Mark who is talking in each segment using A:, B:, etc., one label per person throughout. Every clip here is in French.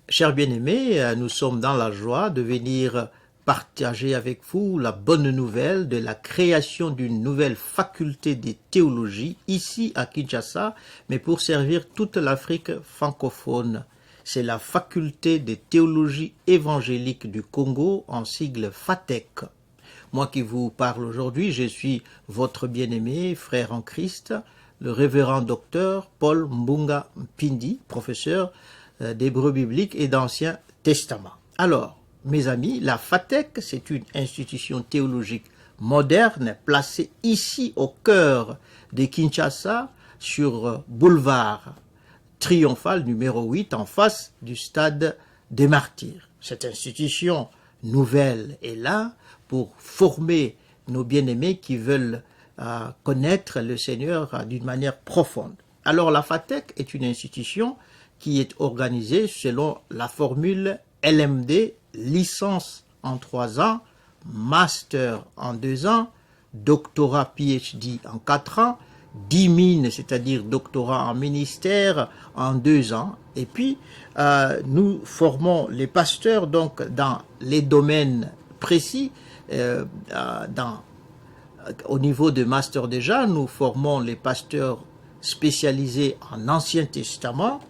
A: Chers bien-aimés, nous sommes dans la joie de venir partager avec vous la bonne nouvelle de la création d'une nouvelle faculté de théologie ici à Kinshasa, mais pour servir toute l'Afrique francophone. C'est la faculté de théologie évangélique du Congo, en sigle FATEC. Moi qui vous parle aujourd'hui, je suis votre bien-aimé frère en Christ, le révérend docteur Paul Mbunga Mpindi, professeur d'hébreu biblique et d'Ancien Testament. Alors, mes amis, la FATEC, c'est une institution théologique moderne placée ici au cœur de Kinshasa, sur boulevard Triomphal numéro 8, en face du stade des Martyrs. Cette institution nouvelle est là pour former nos bien-aimés qui veulent connaître le Seigneur d'une manière profonde. Alors la FATEC est une institution qui est organisée selon la formule LMD, licence en 3 ans, master en 2 ans, doctorat PhD en 4 ans, DMIN, c'est-à-dire doctorat en ministère, en 2 ans. Et puis, nous formons les pasteurs donc dans les domaines précis. Au niveau de master déjà, nous formons les pasteurs spécialisés en Ancien Testament,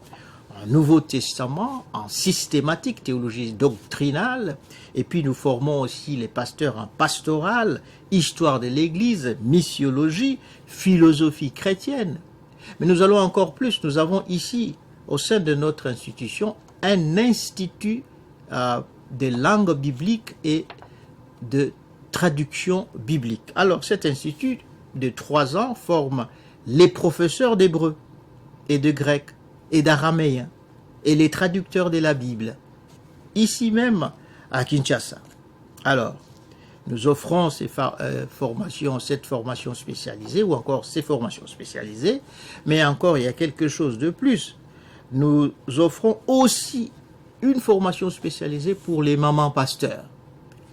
A: en Nouveau Testament, en systématique, théologie doctrinale, et puis nous formons aussi les pasteurs en pastoral, histoire de l'Église, missiologie, philosophie chrétienne. Mais nous allons encore plus, nous avons ici, au sein de notre institution, un institut de langue biblique et de traduction biblique. Alors cet institut de 3 ans forme les professeurs d'hébreu et de grec et d'araméen et les traducteurs de la Bible, ici même à Kinshasa. Alors, nous offrons cette formation spécialisée, ou encore ces formations spécialisées, mais encore il y a quelque chose de plus. Nous offrons aussi une formation spécialisée pour les mamans pasteurs.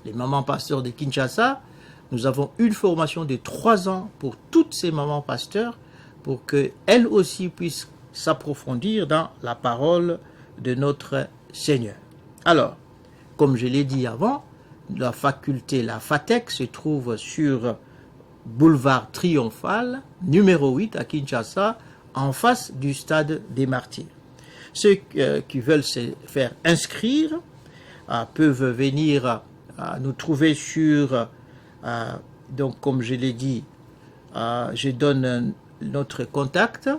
A: Les mamans pasteurs de Kinshasa, nous avons une formation de 3 ans pour toutes ces mamans pasteurs, pour qu'elles aussi puissent s'approfondir dans la parole de notre Seigneur. Alors, comme je l'ai dit avant, la faculté, la FATEC, se trouve sur boulevard Triomphal, numéro 8 à Kinshasa, en face du stade des Martyrs. Ceux qui veulent se faire inscrire peuvent venir nous trouver sur, donc comme je l'ai dit, je donne notre contact.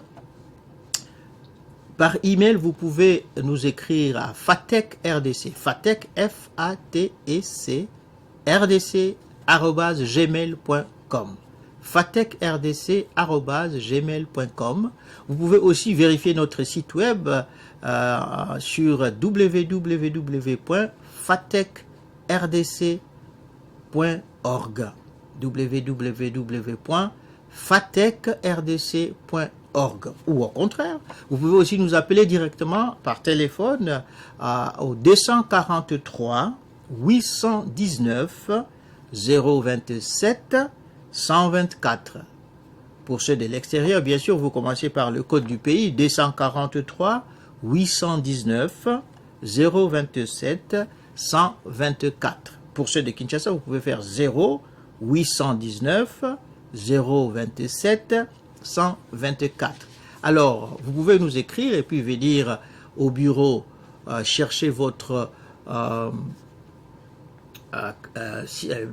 A: Par email, vous pouvez nous écrire à FATEC RDC, FATEC F-A-T-E-C, rdc@gmail.com. fatecrdc@gmail.com. Vous pouvez aussi vérifier notre site web sur www.fatecrdc.org. www.fatecrdc.org. Ou au contraire, vous pouvez aussi nous appeler directement par téléphone au 243 819 027 124. Pour ceux de l'extérieur, bien sûr, vous commencez par le code du pays 243 819 027 124. Pour ceux de Kinshasa, vous pouvez faire 0 819 027 124. Alors, vous pouvez nous écrire et puis venir au bureau chercher votre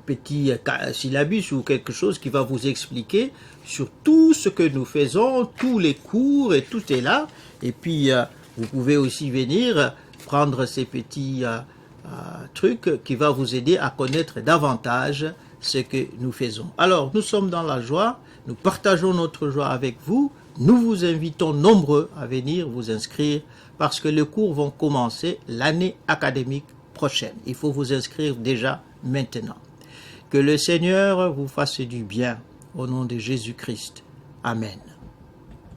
A: petit syllabus ou quelque chose qui va vous expliquer sur tout ce que nous faisons, tous les cours, et tout est là. Et puis, vous pouvez aussi venir prendre ces petits trucs qui va vous aider à connaître davantage ce que nous faisons. Alors, nous sommes dans la joie, nous partageons notre joie avec vous, nous vous invitons nombreux à venir vous inscrire parce que les cours vont commencer l'année académique prochaine. Il faut vous inscrire déjà maintenant. Que le Seigneur vous fasse du bien au nom de Jésus-Christ. Amen.